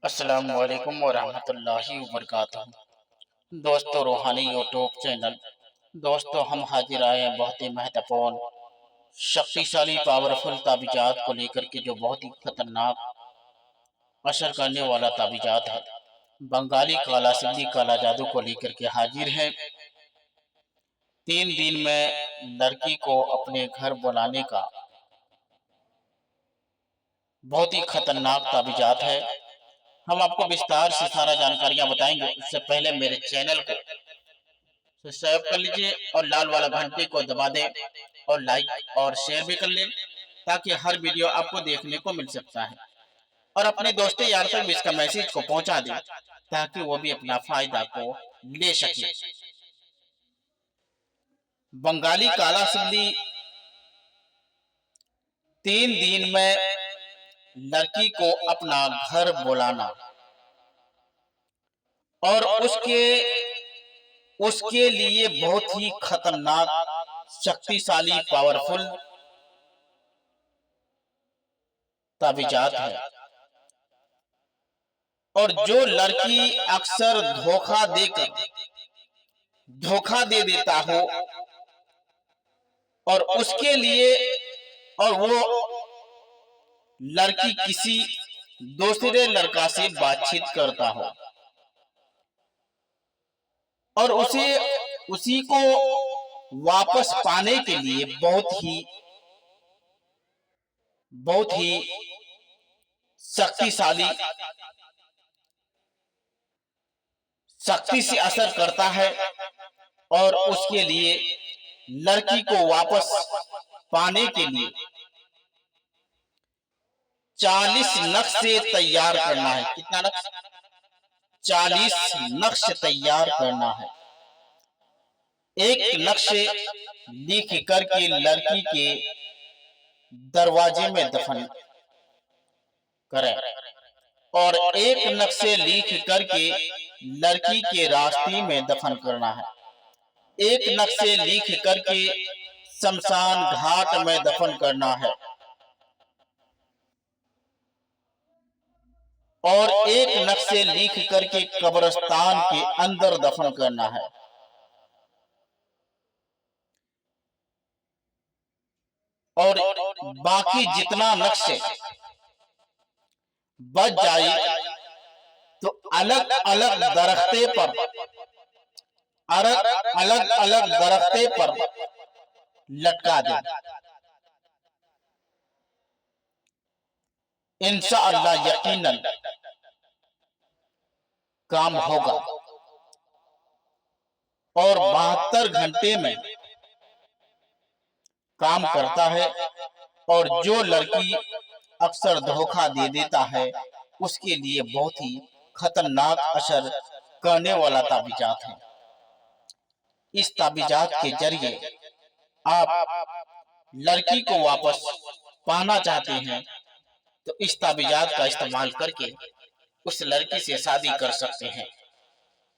अस्सलाम वालेकुम वरहमतुल्लाहि वबरकातुहू। दोस्तों, रूहानी यूट्यूब चैनल। दोस्तों, हम हाजिर आए हैं बहुत ही महत्वपूर्ण, शक्तिशाली, पावरफुल ताबीजात को लेकर के, जो बहुत ही खतरनाक असर करने वाला ताबीजात है। बंगाली काला सिंधी काला जादू को लेकर के हाजिर है। 3 दिन में लड़की को अपने घर बुलाने का बहुत ही खतरनाक ताबीजात है। हम आपको विस्तार से सारा जानकारियां बताएंगे। उससे पहले मेरे चैनल को सब्सक्राइब कर लीजिए और लाल वाला घंटे को दबा दें और लाइक और शेयर भी कर लें, ताकि हर वीडियो आपको देखने को मिल सकता है। और अपने दोस्तों यार तक भी इसका मैसेज को पहुंचा दें, ताकि वो भी अपना फायदा को ले सके। बंगाली काला सिंधी 3 दिन में लड़की को अपना घर बुलाना और उसके उसके लिए बहुत ही खतरनाक, शक्तिशाली, पावरफुल ताबीजात है। और जो लड़की अक्सर धोखा दे देता हो, और उसके लिए, और वो लड़की किसी दूसरे लड़का से बातचीत करता हो और उसी को वापस पाने के लिए बहुत ही शक्तिशाली, शक्ति से असर करता है। और उसके लिए लड़की को वापस पाने के लिए 40 नक्शे तैयार करना है। कितना नक्श? 40 नक्शे तैयार करना है। एक नक्शे लिख करके लड़की के दरवाजे में दफन करें, और एक नक्शे लिख करके लड़की के रास्ते में दफन करना है। एक नक्शे लिख करके शमशान घाट में दफन करना है, और एक नक्शे लिख करके कब्रिस्तान के अंदर दफन करना है। और बाकी जितना नक्शे बच जाए तो अलग अलग दरख्ते पर लटका दे। इंशाअल्लाह यकीनन काम होगा, और 72 घंटे में काम करता है। और जो लड़की अक्सर धोखा दे देता है, उसके लिए बहुत ही खतरनाक असर करने वाला ताबीजात है। इस ताबीजात के जरिए आप लड़की को वापस पाना चाहते हैं, तो इस ताबीजात का इस्तेमाल करके उस लड़की से शादी कर सकते हैं।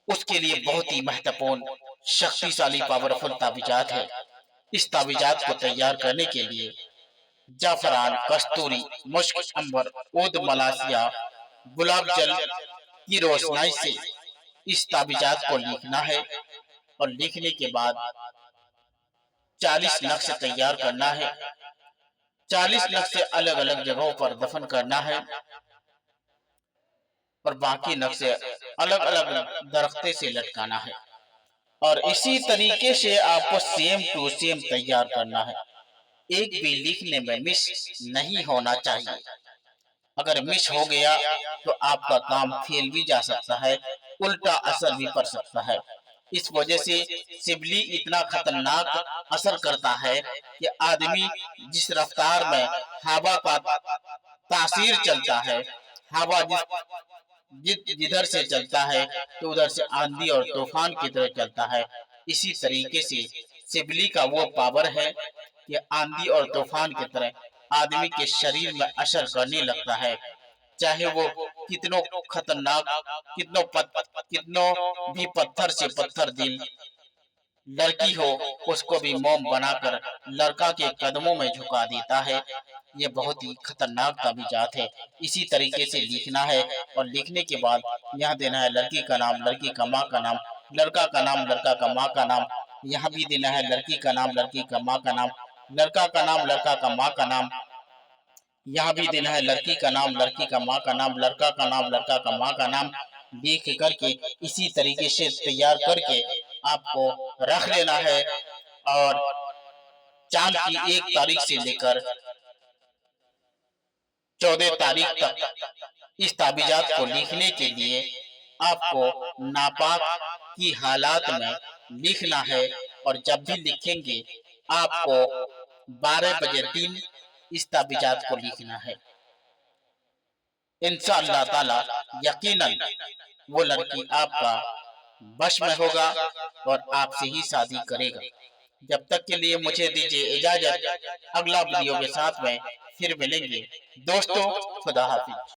उसके लिए बहुत ही महत्वपूर्ण, शक्तिशाली, पावरफुल ताबीजात है। इस ताबीजात को तैयार करने के लिए जाफरान, कस्तूरी, मुश्क, अंबर, ओद, मलासिया, गुलाब जल की रोशनाई से इस ताबीजात को लिखना है। और लिखने के बाद 40 नक्शे तैयार करना है। 40 नक्शे अलग अलग जगहों पर दफन करना है, और बाकी नक्शे अलग अलग दरख्ते से लटकाना है। और इसी तरीके से आपको सेम टू सेम तैयार करना है। एक भी लिखने में मिस नहीं होना चाहिए। अगर मिस हो गया तो आपका काम फेल भी जा सकता है, उल्टा असर भी पड़ सकता है। इस वजह से सिबली इतना खतरनाक असर करता है कि आदमी जिस रफ्तार में हवा का तासीर चलता है, हवा जिधर से चलता है, तो उधर से आंधी और तूफान की तरह चलता है। इसी तरीके से सिबली का वो पावर है कि आंधी और तूफान की तरह आदमी के शरीर में असर करने लगता है। चाहे वो कितनों खतरनाक, कितनों भी पत्थर से पत्थर दिल लड़की हो, उसको भी मोम बनाकर लड़का के कदमों में झुका देता है। ये बहुत ही खतरनाक ताबीजात है। इसी तरीके से लिखना है और लिखने के बाद यहाँ देना है लड़की का नाम, लड़की का माँ का नाम, लड़का का नाम, लड़का का माँ का नाम। यहाँ भी देना है लड़की का नाम, लड़की का माँ का नाम, लड़का का नाम, लड़का का माँ का नाम। यहाँ भी देना है लड़की का नाम, लड़की का माँ का नाम, लड़का का नाम, लड़का का माँ का नाम। लिख करके इसी तरीके से तैयार करके आपको रख लेना है। और चांद की 1 तारीख से लेकर 14 तारीख तक इस ताबीजात को लिखने के लिए आपको नापाक की हालात में लिखना है। और जब भी लिखेंगे आपको 12 बजे दिन इस ताबीजात को लिखना है। इंशाअल्लाह ताला यकीनन वो लड़की आपका वश में होगा और आपसे ही शादी करेगा। जब तक के लिए मुझे दीजिए इजाजत। अगला वीडियो के साथ में फिर मिलेंगे दोस्तों। खुदा हाफिज।